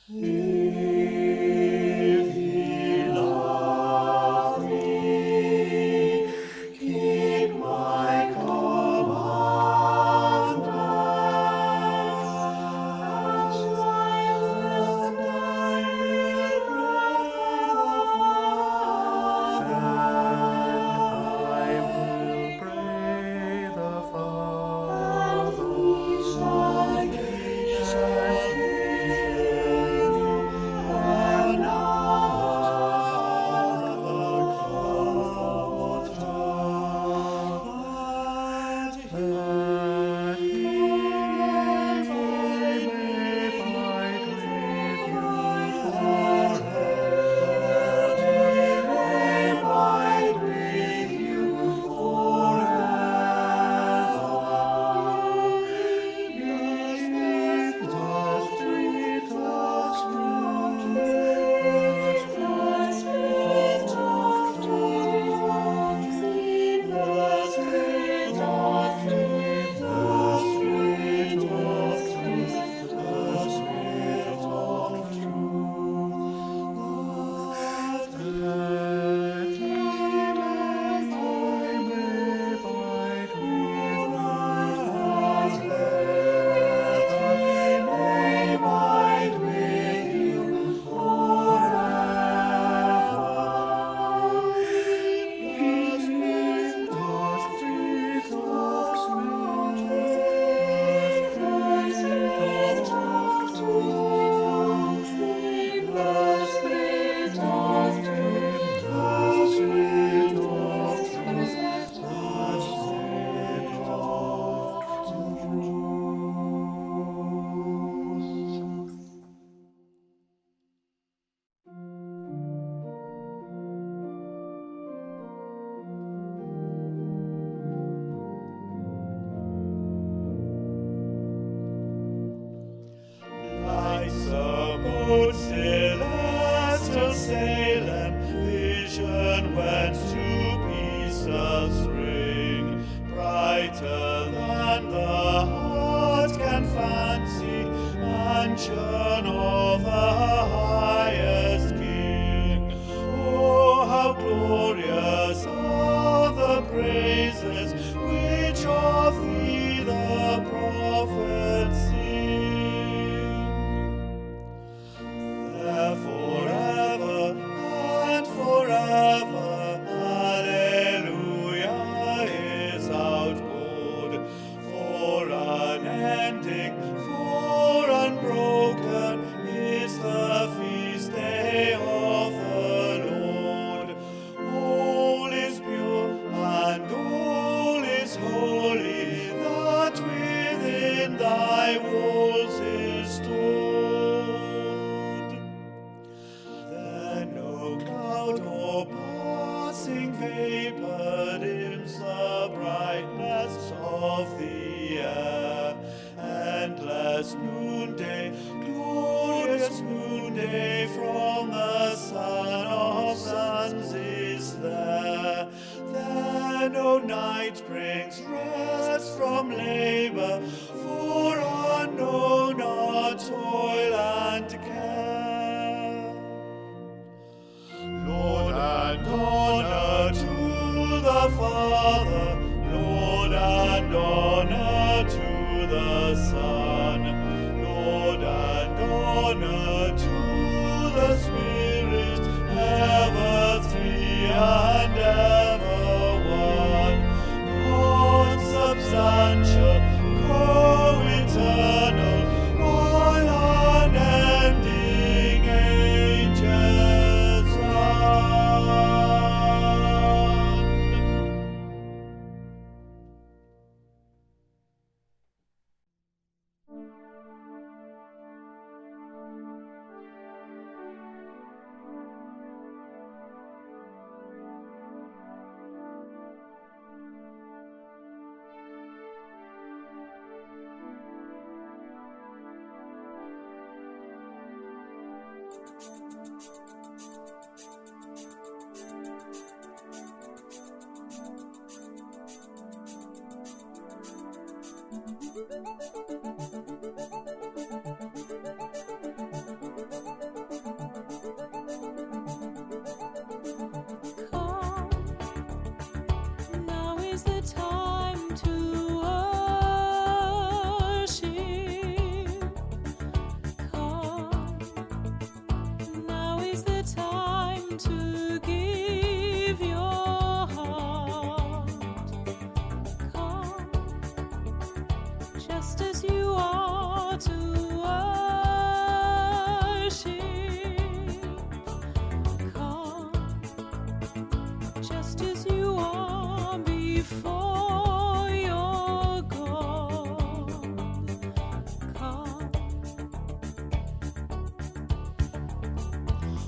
If ye love me, keep my commandments, and I will pray the Father, and he shall give you another Comforter, that he may abide with you Lights aboard celestial Salem, vision whence to peace a spring, brighter than the heart can fancy, mansion of the highest King. Oh, how glorious are the praises which of thee the prophets sing. Forever and forever, Alleluia is outpoured, for unending, for unbroken is the feast day of the Lord. All is pure and all is holy, that within thy walls is stored. Then no cloud or passing vapor dims the brightness of the air. Endless noonday, glorious noonday, from the Son of suns is there. There no night brings rest from labor, for unknown are toil and care. Lord and honor to the Father, Lord and honor to the Son, Lord and honor to the Spirit, ever three and ever one, consubstantial, co-eternal, all unending ages run.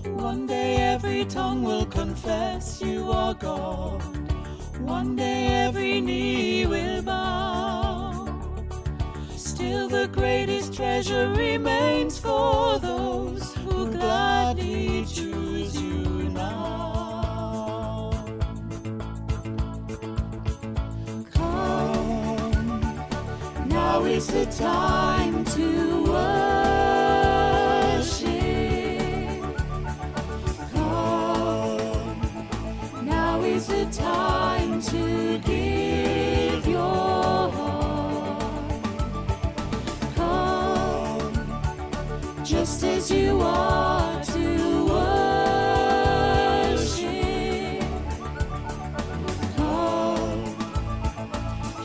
One day every tongue will confess you are God. One day every knee will bow. Still the greatest treasure remains for those who gladly choose you now. Come, now is the time to worship. Come, now is the time to give your heart. Come, just as you are to worship. Come,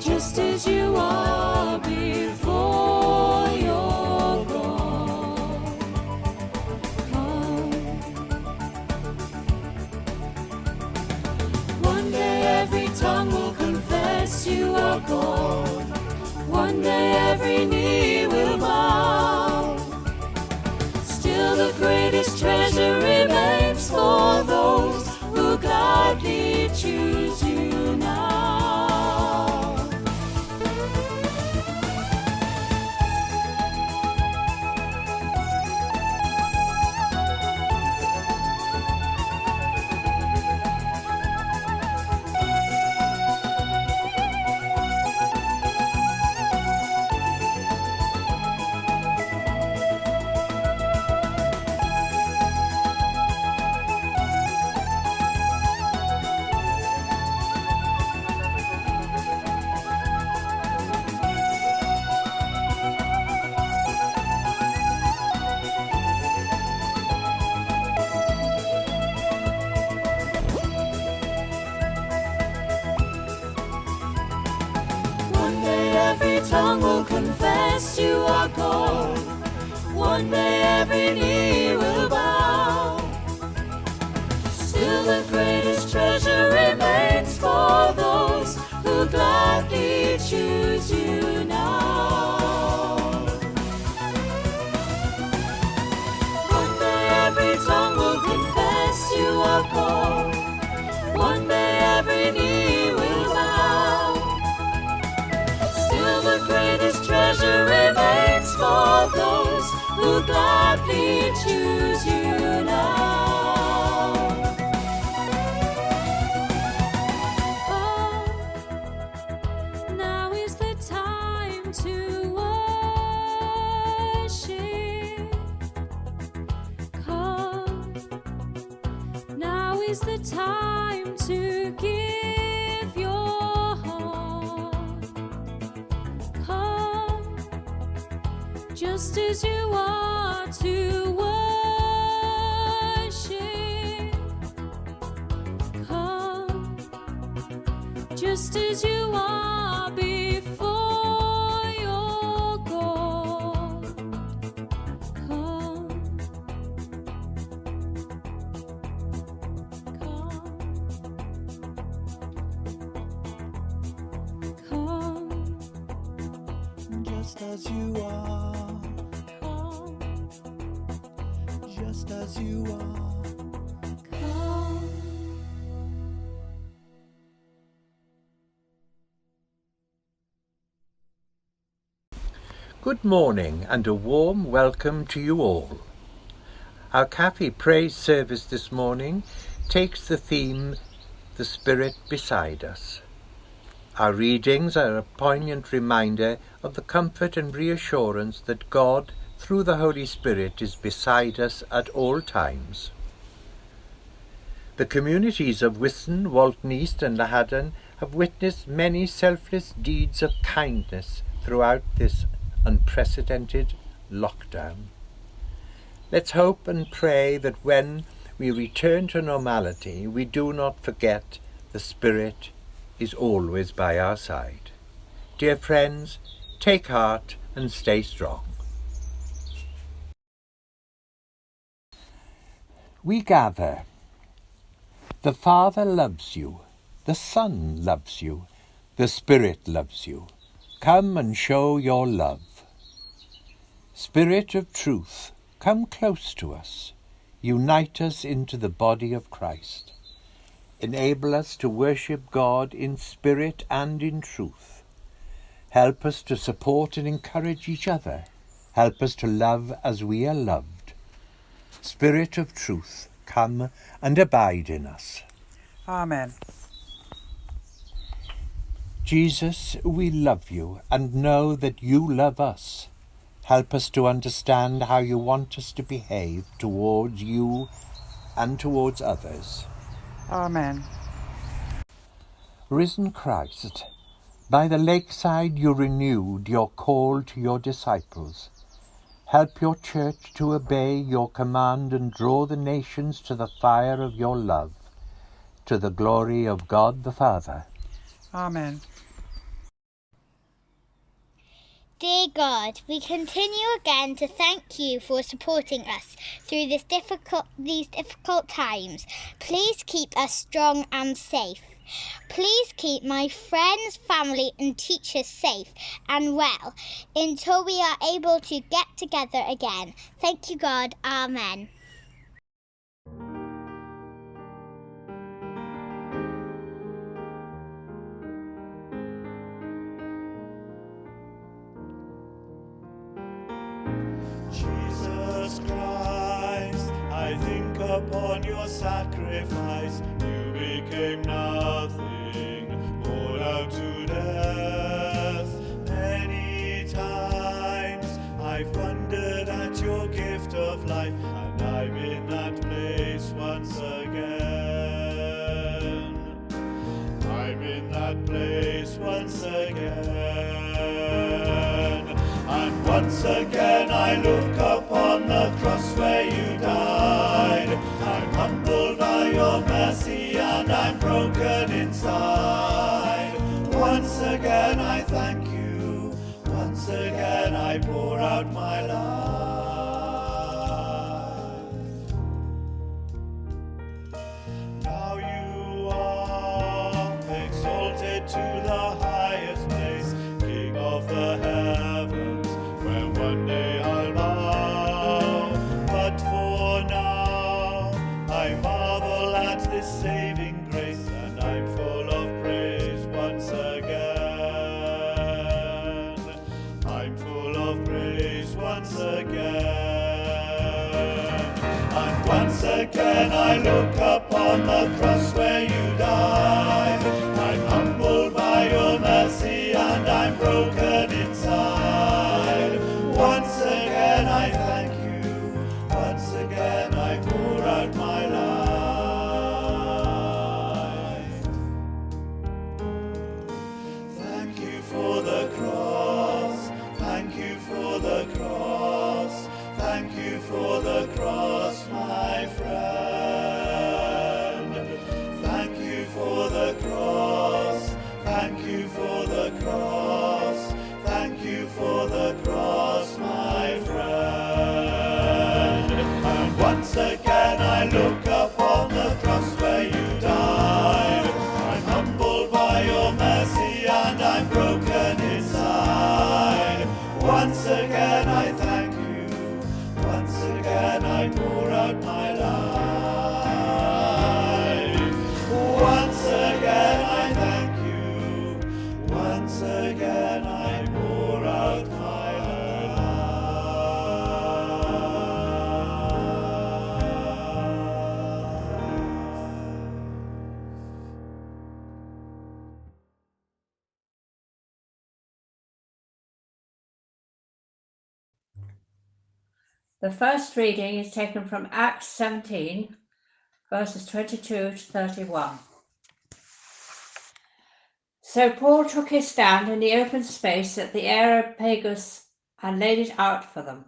just as you are before your God. Come. One day every tongue will confess you are God. One day every knee will bow. Still the greatest treasure remains for those who gladly choose you now. One day every tongue will confess you are God. One day every knee will bow. Still the greatest treasure remains for those who gladly choose you now. One day every tongue will confess you are God. One day every knee will bow. Still the greatest treasure remains for those who gladly choose you now. Come, now is the time to worship. Come, now is the time to give your heart. Come, just as you are to worship. Come, just as you are before your God. Come, come, Just as you are, come, just as you are. come. Good morning and a warm welcome to you all. Our Cafe Praise service this morning takes the theme, The Spirit Beside Us. Our readings are a poignant reminder of the comfort and reassurance that God, through the Holy Spirit, is beside us at all times. The communities of Wiston, Walton East and Lahadden have witnessed many selfless deeds of kindness throughout this unprecedented lockdown. Let's hope and pray that when we return to normality, we do not forget the Spirit is always by our side. Dear friends, take heart and stay strong. We gather. The Father loves you, the Son loves you, the Spirit loves you. Come and show your love. Spirit of truth, come close to us. Unite us into the body of Christ. Enable us to worship God in spirit and in truth. Help us to support and encourage each other. Help us to love as we are loved. Spirit of truth, come and abide in us. Amen. Jesus, we love you and know that you love us. Help us to understand how you want us to behave towards you and towards others. Amen. Risen Christ, by the lakeside you renewed your call to your disciples. Help your church to obey your command and draw the nations to the fire of your love, to the glory of God the Father. Amen. Dear God, we continue again to thank you for supporting us through these difficult times. Please keep us strong and safe. Please keep my friends, family and teachers safe and well until we are able to get together again. Thank you, God. Amen. Jesus Christ, I think upon your sacrifice. You became nothing, born out to death. Many times I've wondered at your gift of life, and I'm in that place once again. I'm in that place once again. And once again I look upon the cross where you died. I'm humbled by your mercy and I'm broken inside. Once again I thank you. Once again I pour out my life. Now you are exalted to the highest place, King of the heavens, where one day I'll bow. But for now I marvel at this saving grace, and I'm full of praise once again. I'm full of praise once again. And once again I look upon the cross where you died. I'm humbled by your mercy and I'm broken inside. Once again I thank you. Once again I pour out my life. Thank you for the cross. Thank you for the cross. Thank you for the cross, my friend. Thank you for the cross. Thank you for the cross. Thank you for the cross, my friend. And once again I look upon the cross where you died. I'm humbled by your mercy and I'm broken inside. Once again I thank you. Once again I pour out my life. Once again I thank you. Once again I pour out my The first reading is taken from Acts 17, verses 22 to 31. So Paul took his stand in the open space at the Areopagus and laid it out for them.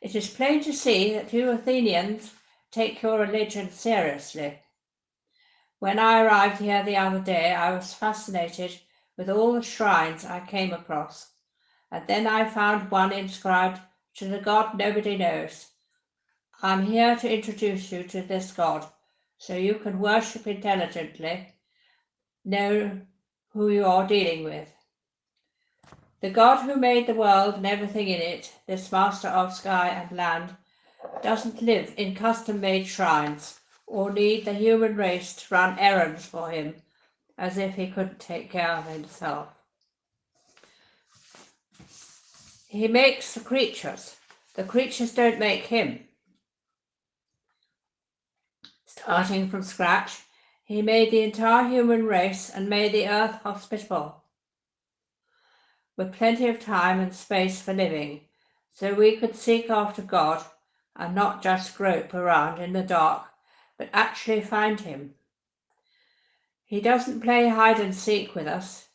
It is plain to see that you Athenians take your religion seriously. When I arrived here the other day, I was fascinated with all the shrines I came across, and then I found one inscribed to the God nobody knows. I'm here to introduce you to this God, so you can worship intelligently, know who you are dealing with. The God who made the world and everything in it, this master of sky and land, doesn't live in custom-made shrines or need the human race to run errands for him as if he couldn't take care of himself. He makes the creatures. The creatures don't make him. Starting from scratch, he made the entire human race and made the earth hospitable, with plenty of time and space for living, so we could seek after God and not just grope around in the dark, but actually find him. He doesn't play hide and seek with us.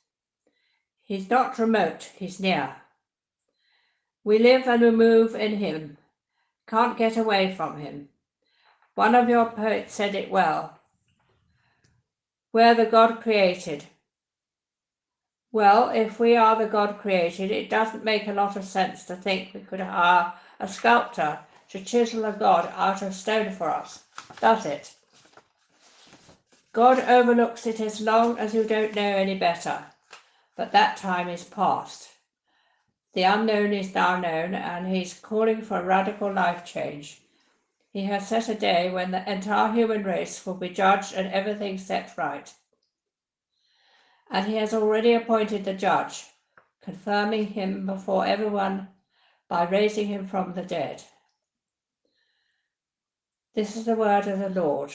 He's not remote, he's near. We live and we move in him, can't get away from him. One of your poets said it well. We're the God created. Well, if we are the God created, it doesn't make a lot of sense to think we could hire a sculptor to chisel a God out of stone for us, does it? God overlooks it as long as you don't know any better, but that time is past. The unknown is now known, and he's calling for a radical life change. He has set a day when the entire human race will be judged and everything set right. And he has already appointed the judge, confirming him before everyone by raising him from the dead. This is the word of the Lord.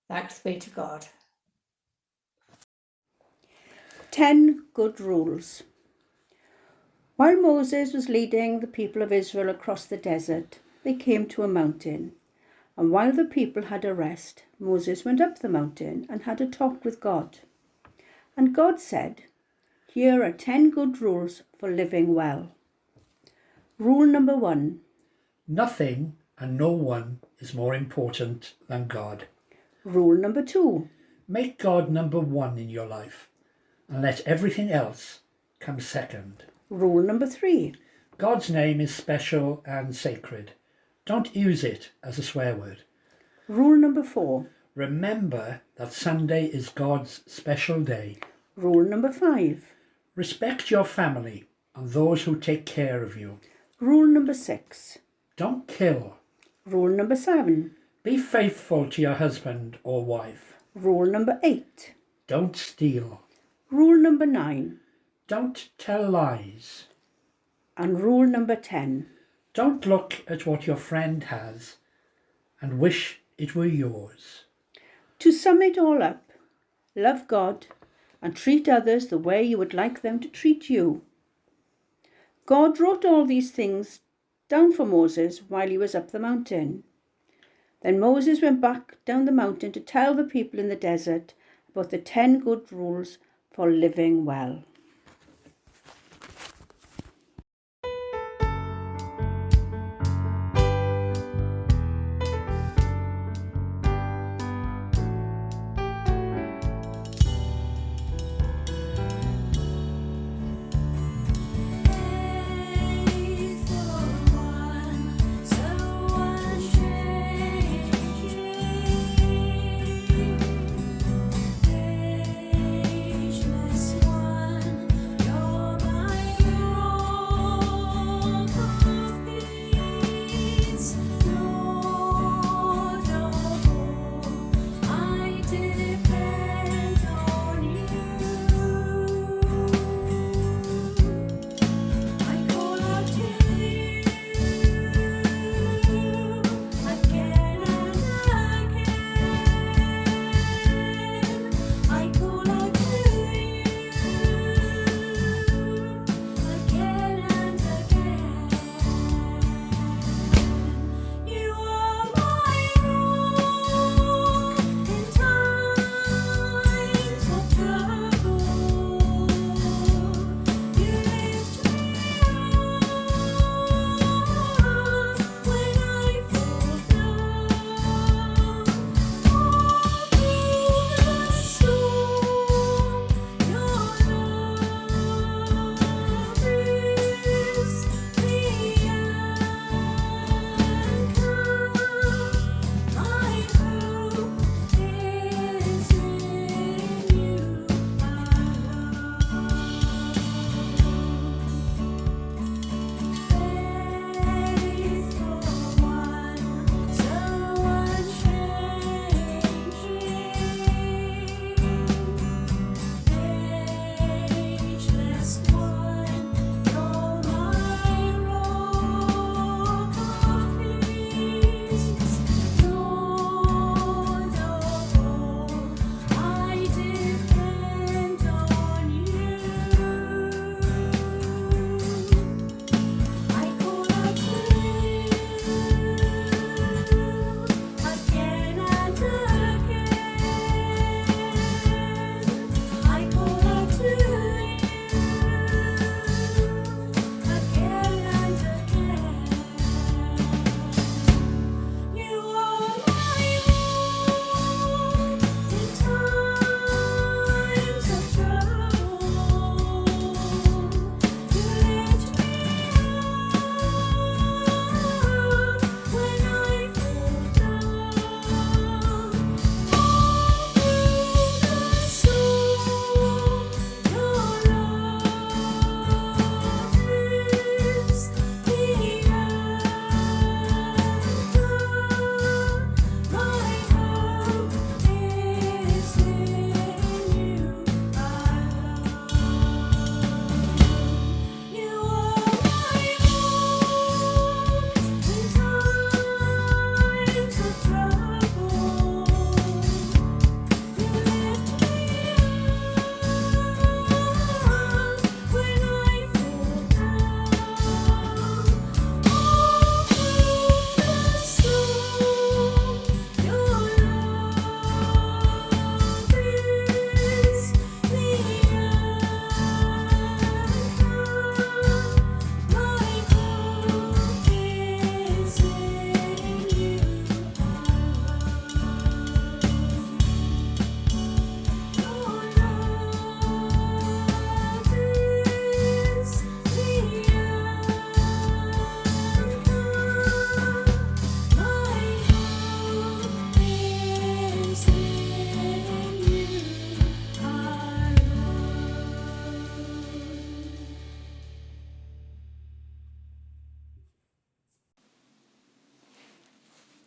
Thanks be to God. 10 Good Rules. While Moses was leading the people of Israel across the desert, they came to a mountain. And while the people had a rest, Moses went up the mountain and had a talk with God. And God said, "Here are 10 good rules for living well." Rule number 1. Nothing and no one is more important than God. Rule number 2. Make God number 1 in your life and let everything else come second. Rule number 3. God's name is special and sacred. Don't use it as a swear word. Rule number 4. Remember that Sunday is God's special day. Rule number 5. Respect your family and those who take care of you. Rule number 6. Don't kill. Rule number 7. Be faithful to your husband or wife. Rule number 8. Don't steal. Rule number 9. Don't tell lies. And rule number 10. Don't look at what your friend has and wish it were yours. To sum it all up, love God and treat others the way you would like them to treat you. God wrote all these things down for Moses while he was up the mountain. Then Moses went back down the mountain to tell the people in the desert about the 10 good rules for living well. Ageless one.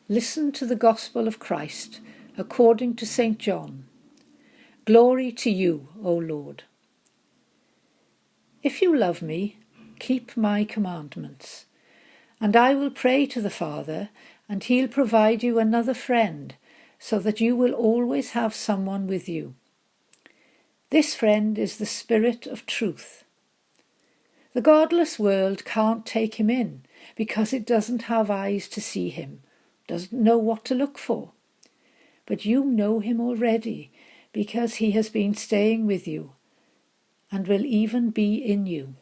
Listen to the Gospel of Christ according to St. John. Glory to you, O Lord. If you love me, keep my commandments, and I will pray to the Father, and he'll provide you another friend, so that you will always have someone with you. This friend is the Spirit of truth. The godless world can't take him in because it doesn't have eyes to see him, doesn't know what to look for. But you know him already because he has been staying with you and will even be in you.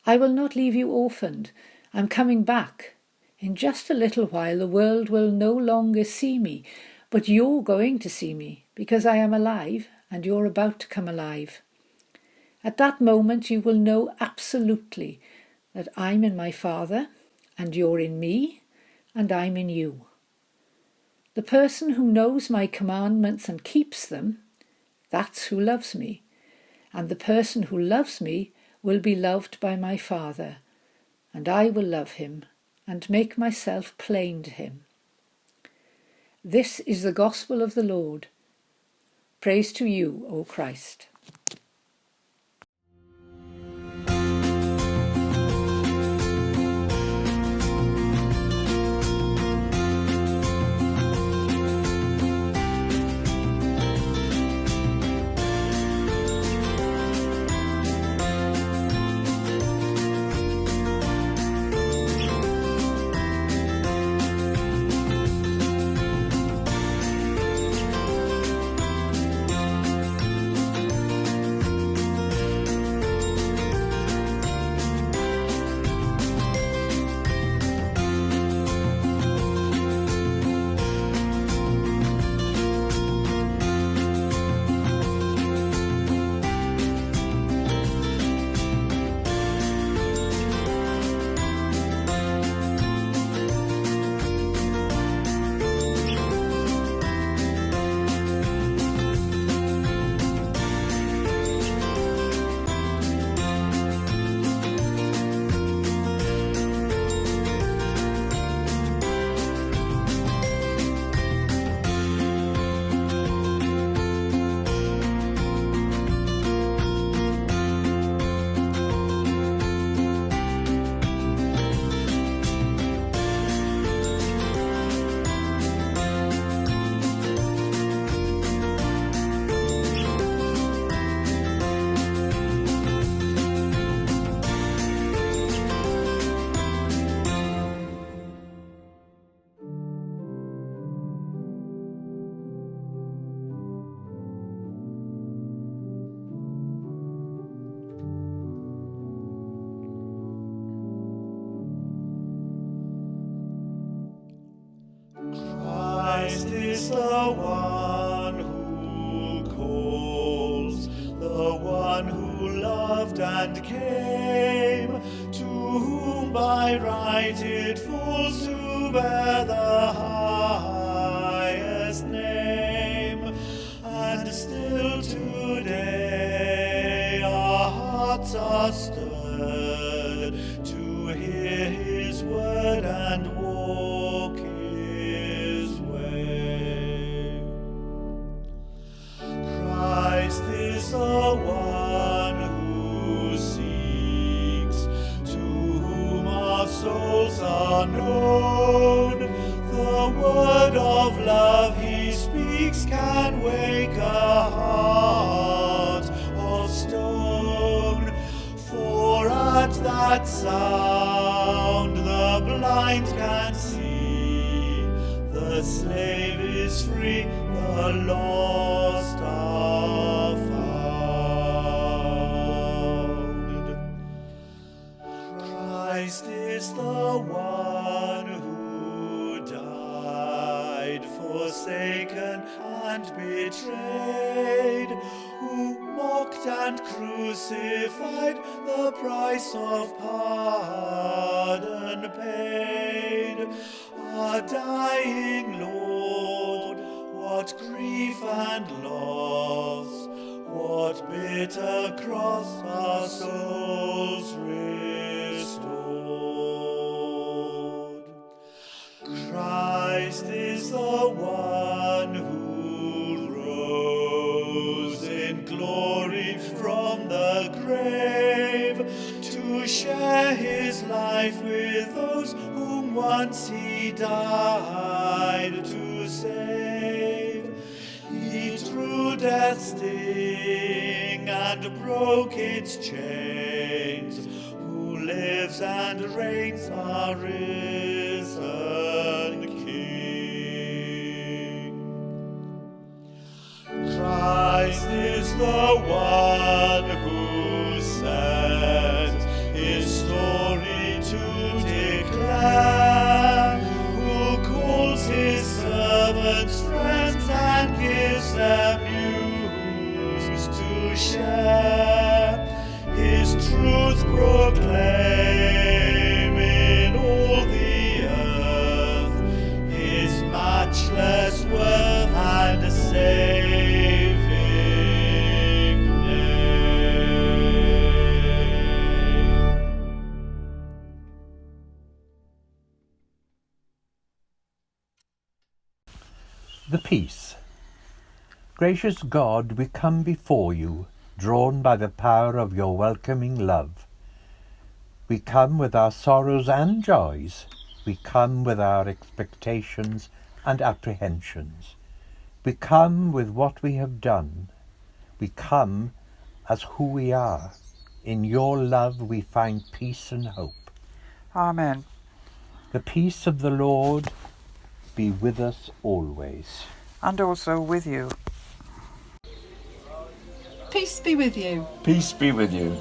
I will not leave you orphaned. I'm coming back. In just a little while the world will no longer see me, but you're going to see me because I am alive and you're about to come alive. At that moment you will know absolutely that I'm in my Father and you're in me and I'm in you. The person who knows my commandments and keeps them, that's who loves me. And the person who loves me will be loved by my Father, and I will love him and make myself plain to him. This is the gospel of the Lord. Praise to you, O Christ. Christ is the one who calls, the one who loved and came, to whom by right it falls to bear the highest name. And still today our hearts are stirred to hear his word and walk his way. Christ is the one who seeks, to whom our souls are known. The word of love he speaks can wake a heart of stone. For at that sound the blind can see, the slave is free, the lost are found. Christ is the one who died, forsaken and betrayed, who mocked and crucified, the price of pardon paid. Our dying Lord, what grief and loss, what bitter cross our souls restored. share his life with those whom once he died to save. He drew death's sting and broke its chains, who lives and reigns our risen King. Christ is the one who sent his story to declare, who calls his servants friends and gives them news to share. His truth proclaim in all the earth, his matchless worth and saving name. The Peace. Gracious God, we come before you, drawn by the power of your welcoming love. We come with our sorrows and joys. We come with our expectations and apprehensions. We come with what we have done. We come as who we are. In your love we find peace and hope. Amen. The peace of the Lord be with us always. And also with you. Peace be with you. Peace be with you.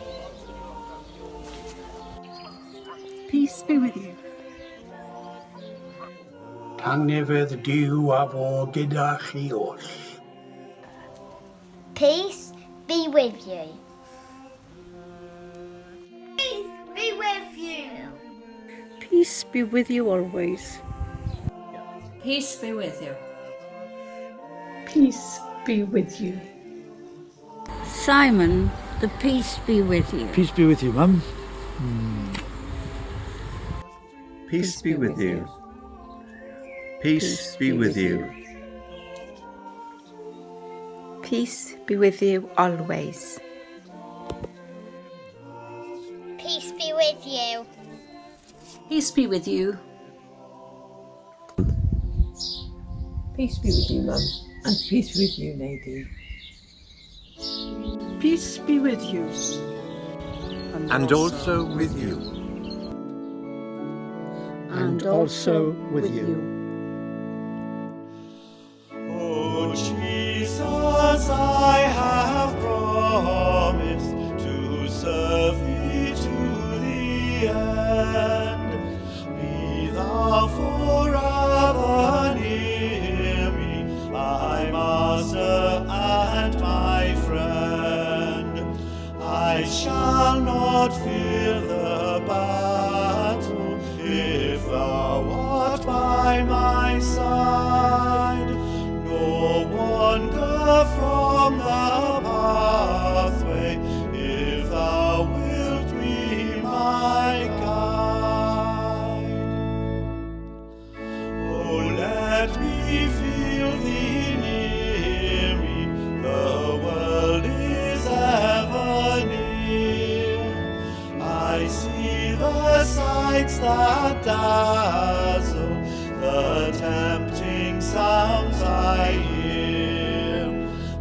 Peace be with you. Tangnefydd Duw a fo gyda chi oll. Peace be with you. Peace be with you. Peace be with you always. Peace be with you. Peace be with you. Simon, the peace be with you. Peace be with you, Mum. Peace be with you. Peace be with you. Peace be with you always. Peace be with you. Peace be with you. Peace be with you, Mum. And peace with you, Nadine. Peace be with you. And also with you. And also with you. Oh Jesus, I have promised to serve thee to the end. Be thou forever near me, my Master and my friend. I shall not fear the battle if thou art by my side, nor wander from the pathway if thou wilt be my guide. Oh, let me feel thee near me, the world is ever near. I see the sights that dazzle, the tempting sounds I hear.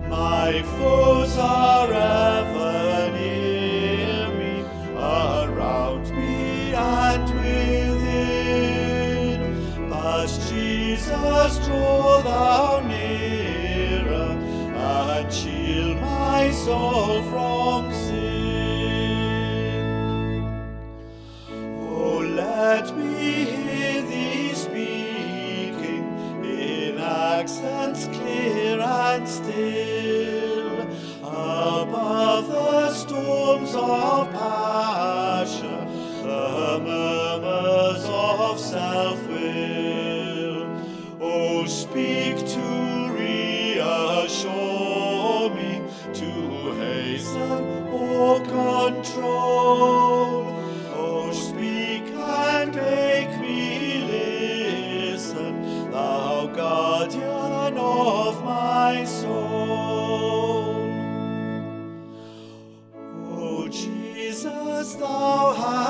My foes are ever near me, around me and within. But Jesus, draw thou nearer, and shield my soul from sin. Oh, let me hear thee speaking in accents clear and still, above the storms of passion, the murmurs of self-will. Oh, speak to reassure me, to hasten or control. Oh, speak and make me listen, thou guardian of my soul. Oh, Jesus, thou hast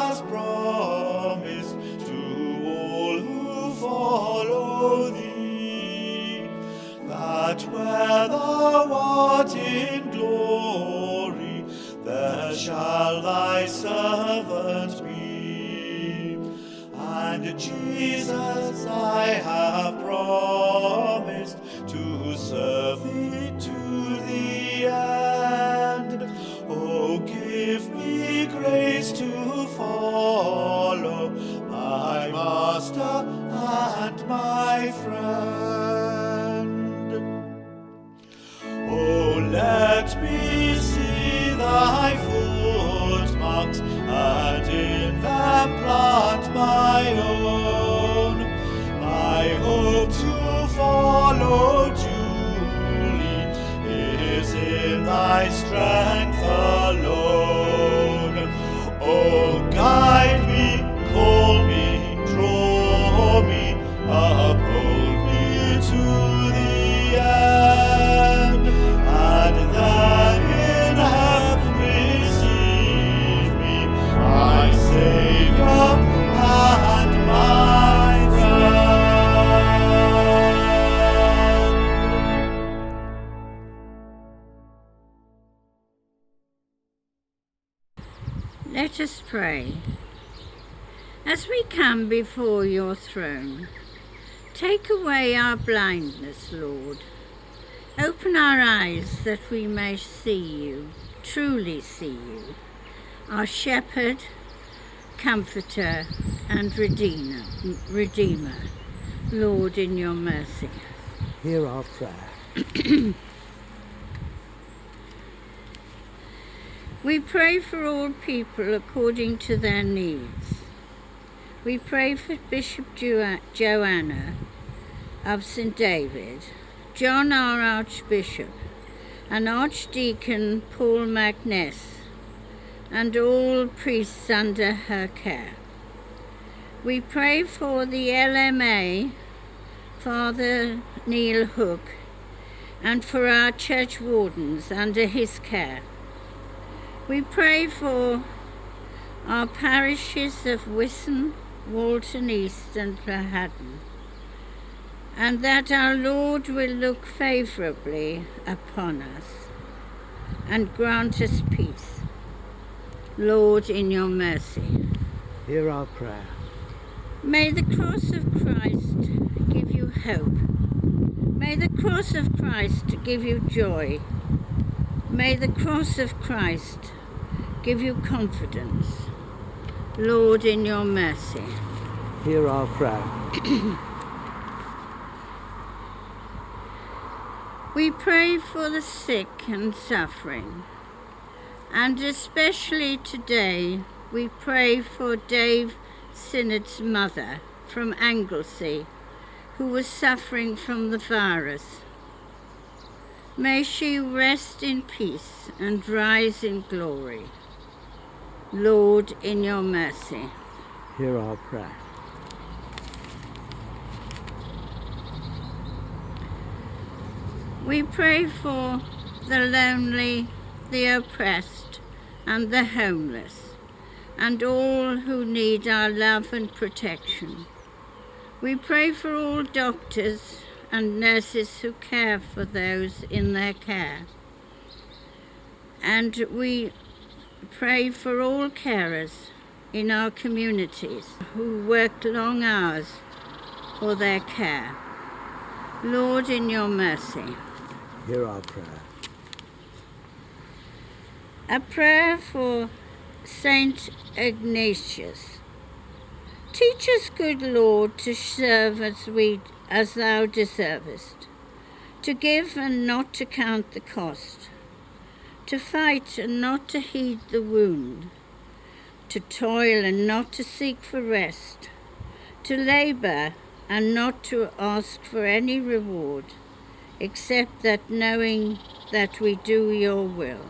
Jesus, I have promised to serve thee to the end. Oh, give me grace to follow my Master and my friend. Oh, let me see thy footmarks, and in them plant my own. My hope to follow duly is in thy strength alone. Oh, guide me, call me, draw me, uphold me to the end, and then in heaven receive me, my Saviour and my friend. Let us pray. As we come before your throne, take away our blindness, Lord. Open our eyes that we may see you, truly see you, our shepherd, comforter, and redeemer. Lord, in your mercy. Hear our prayer. We pray for all people according to their needs. We pray for Bishop Joanna of St. David, John our Archbishop, and Archdeacon Paul Magness, and all priests under her care. We pray for the LMA, Father Neil Hook, and for our church wardens under his care. We pray for our parishes of Wisson, Walton East and Lahaden, and that our Lord will look favourably upon us and grant us peace. Lord, in your mercy. Hear our prayer. May the cross of Christ give you hope. May the cross of Christ give you joy. May the cross of Christ give you confidence. Lord, in your mercy. Hear our prayer. We pray for the sick and suffering, and especially today we pray for Dave Synod's mother from Anglesey, who was suffering from the virus. May she rest in peace and rise in glory. Lord, in your mercy. Hear our prayer. We pray for the lonely, the oppressed, and the homeless, and all who need our love and protection. We pray for all doctors and nurses who care for those in their care. And we pray for all carers in our communities who work long hours for their care. Lord, in your mercy. Hear our prayer. A prayer for Saint Ignatius. Teach us, good Lord, to serve as thou deservest, to give and not to count the cost, to fight and not to heed the wound, to toil and not to seek for rest, to labour and not to ask for any reward, except that knowing that we do your will.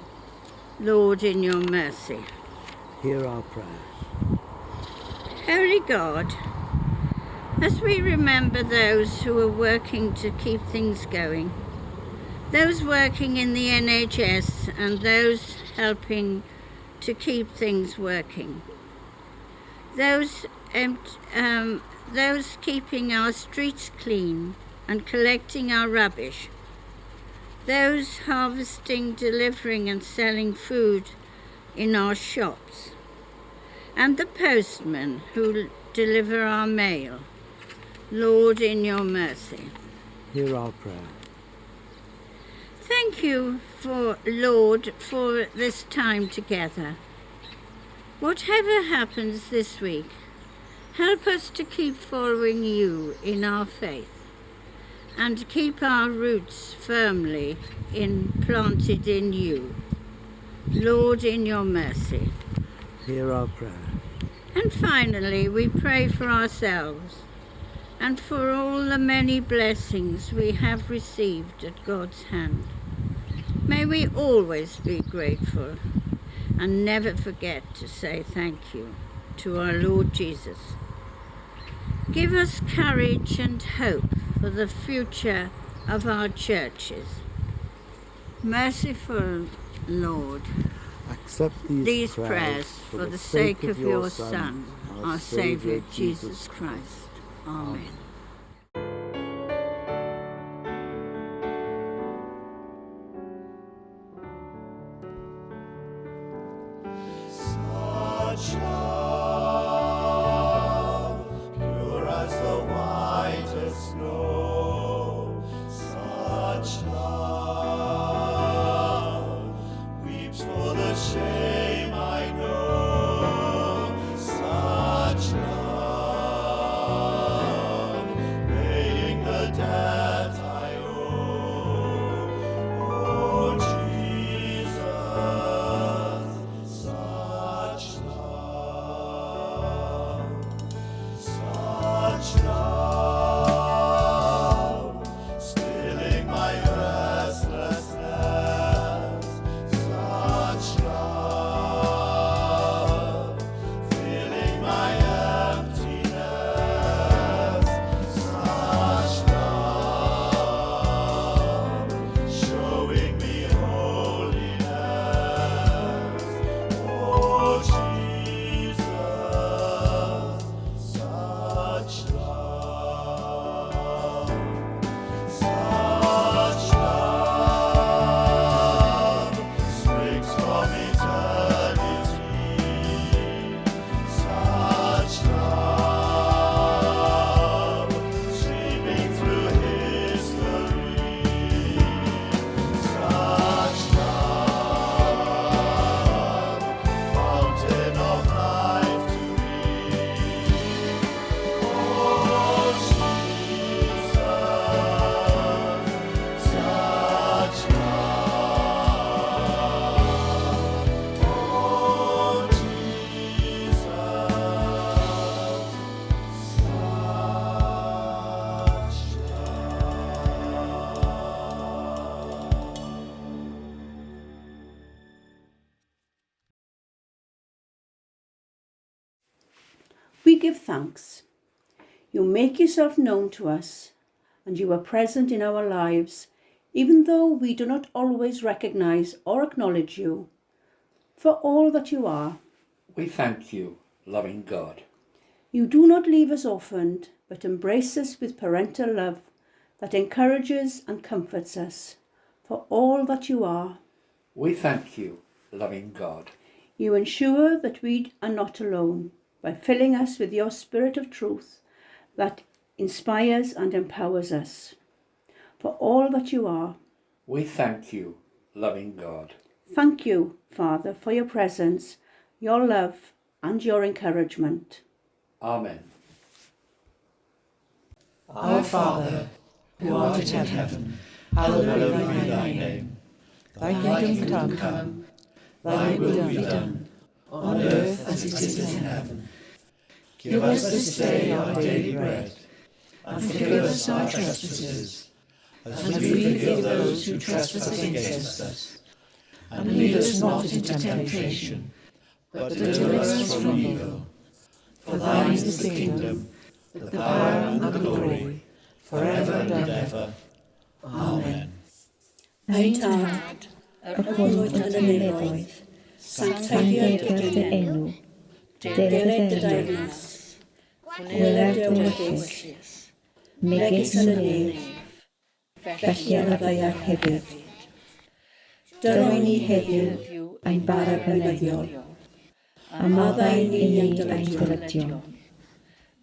Lord, in your mercy. Hear our prayer. Holy God, as we remember those who are working to keep things going, those working in the NHS and those helping to keep things working, those keeping our streets clean and collecting our rubbish, those harvesting, delivering and selling food in our shops, and the postmen who deliver our mail. Lord, in your mercy. Hear our prayer. Thank you, Lord, for this time together. Whatever happens this week, help us to keep following you in our faith and keep our roots firmly planted in you. Lord, in your mercy. Hear our prayer. And finally, we pray for ourselves and for all the many blessings we have received at God's hand. May we always be grateful and never forget to say thank you to our Lord Jesus. Give us courage and hope for the future of our churches. Merciful Lord, accept these prayers for the sake of your Son, our Saviour Jesus Christ. Amen. Such love, pure as the whitest snow. Such love weeps for the shame I know. Such love, paying the debt I owe. Oh, Jesus, such love, such love, stilling my restlessness. Such love, filling my emptiness. Such love, showing me holiness. Oh, Jesus, such love, such love, springs from eternity. Such love, streaming through history. Such love, fountain of life to me. Oh, Jesus, such love. Oh, Jesus, such We give thanks. You make yourself known to us, and you are present in our lives, even though we do not always recognize or acknowledge you, for all that you are. We thank you, loving God. You do not leave us orphaned, but embrace us with parental love that encourages and comforts us, for all that you are. We thank you, loving God. You ensure that we are not alone by filling us with your spirit of truth that inspires and empowers us, for all that you are. We thank you, loving God. Thank you, Father, for your presence, your love, and your encouragement. Amen. Our Father, who art in heaven, hallowed be thy name. Thy kingdom come, thy will be done, on earth as it is in heaven. Give us this day our daily bread, and forgive us our trespasses, as we forgive those who trespass against us. And lead us not into temptation, but deliver us from evil. For thine is the kingdom, the power and the glory, forever and ever. Amen. Ein tad, y hwnnw yn y nefoedd, sanctaidd dy enw, deled dy daignas, gweled dy wyllys, megis yn y nef, felly ar y ddaiar hefyd. Dyrwy ni heddiw ein bara byneddiol, a maddau ni ein dyledion.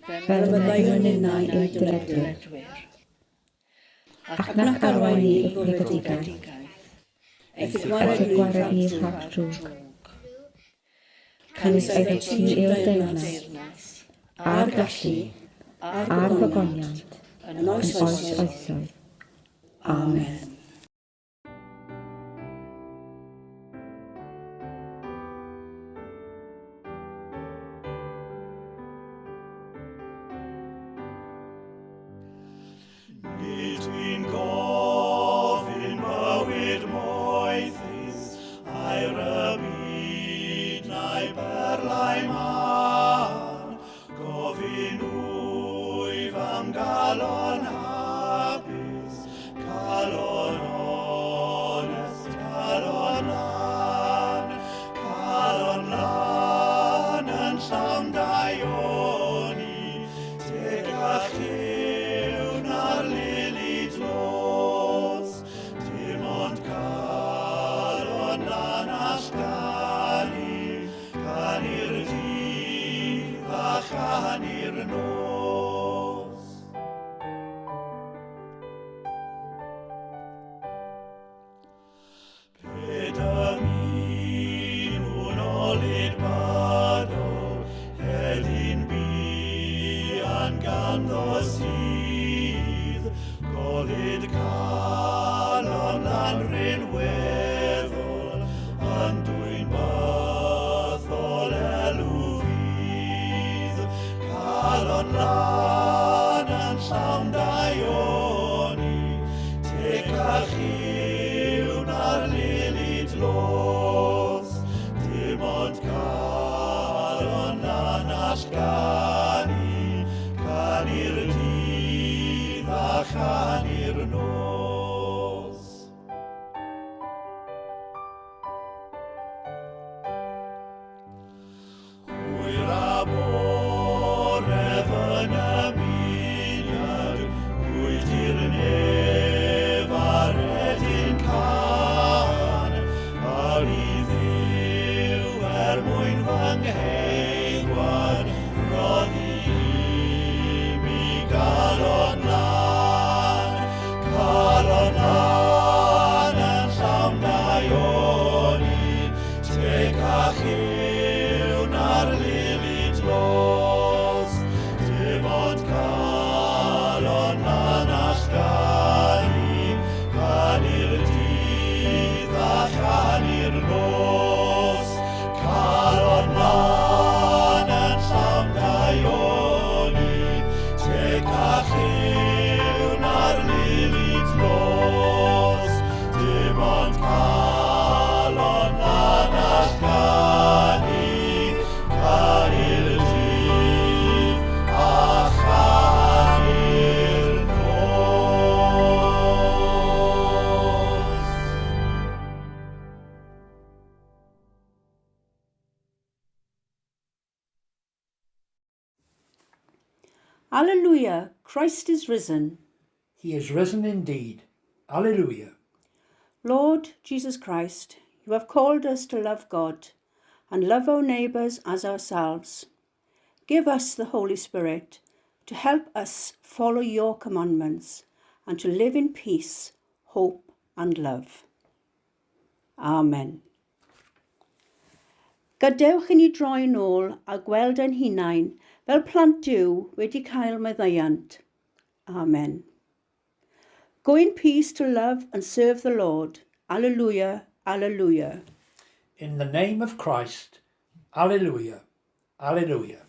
fel byddai yn unau i'r dyledwyr. Ac nac arwain ni i'r brifdigaeth, eith y gwared ni rhag drwg. Cynnes oedd ti yw'r deyrnas, a'r gallu, a'r gogoniant, yn oes oesoedd. Amen. Nid dwi'n gofyn bywyd moethus, a'r y byd na'i berlau man. Gofyn wyf am galon hapus, calon onest, calon lan yn llawn daioni, teg a lliw na'r lili dlos, dim ond calon lan allgani, cani'r dydd a chani'r nos. Pedamin olid badol, hedyn bian ganddo sydd, golid calon lan rinweddol, yn dwy'n bathol elw fydd. Calon lan yn llawn daioni, teg a lliw na'r lili dlos, dim ond calon lan allgani, cani'r dydd a chani'r nos. Hwyr a bore fy'n ymuniad, gwydd i'r nef a'r edyn can, ar i ddiw mwyn fy ngheigwan, roddi mi galon lan yn llawn daioni, teg a lliw na'r lili dlos, dim ond calon lan allgani, cani'r dydd a chani'r nos. Calon lan yn llawn daioni, teg a lliw na'r lili dlos, dim ond calon lan allgani, cani'r dydd a chani'r nos. Alleluia, Christ is risen. He is risen indeed. Alleluia. Lord Jesus Christ, you have called us to love God and love our neighbours as ourselves. Give us the Holy Spirit to help us follow your commandments and to live in peace, hope and love. Amen. Gadewch i ni droi nôl a gweld ein hunain fel plant Duw wedi cael meddaiant. Amen. Go in peace to love and serve the Lord. Alleluia, alleluia. In the name of Christ. Alleluia. Alleluia.